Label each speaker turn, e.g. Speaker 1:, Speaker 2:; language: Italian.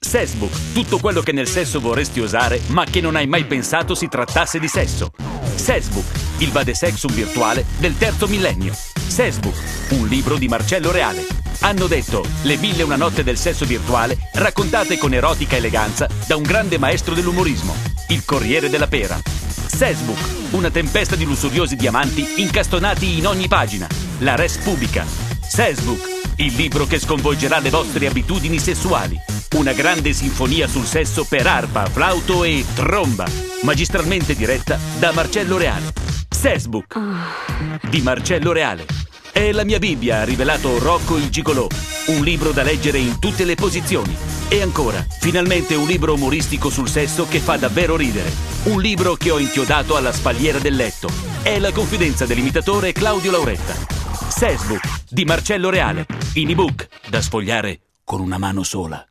Speaker 1: Sexbook, tutto quello che nel sesso vorresti osare, ma che non hai mai pensato si trattasse di sesso. Sexbook, il vadesexum virtuale del terzo millennio. Sexbook, un libro di Marcello Reale. Hanno detto le 1001 notte del sesso virtuale, raccontate con erotica eleganza da un grande maestro dell'umorismo, il Corriere della Pera. Sexbook, una tempesta di lussuriosi diamanti incastonati in ogni pagina. La res publica. Sexbook, il libro che sconvolgerà le vostre abitudini sessuali. Una grande sinfonia sul sesso per arpa, flauto e tromba. Magistralmente diretta da Marcello Reale. Sexbook di Marcello Reale. È la mia Bibbia, ha rivelato Rocco il Gigolò. Un libro da leggere in tutte le posizioni. E ancora, finalmente un libro umoristico sul sesso che fa davvero ridere. Un libro che ho inchiodato alla spalliera del letto. È la confidenza dell'imitatore Claudio Lauretta. Sexbook di Marcello Reale. In ebook da sfogliare con una mano sola.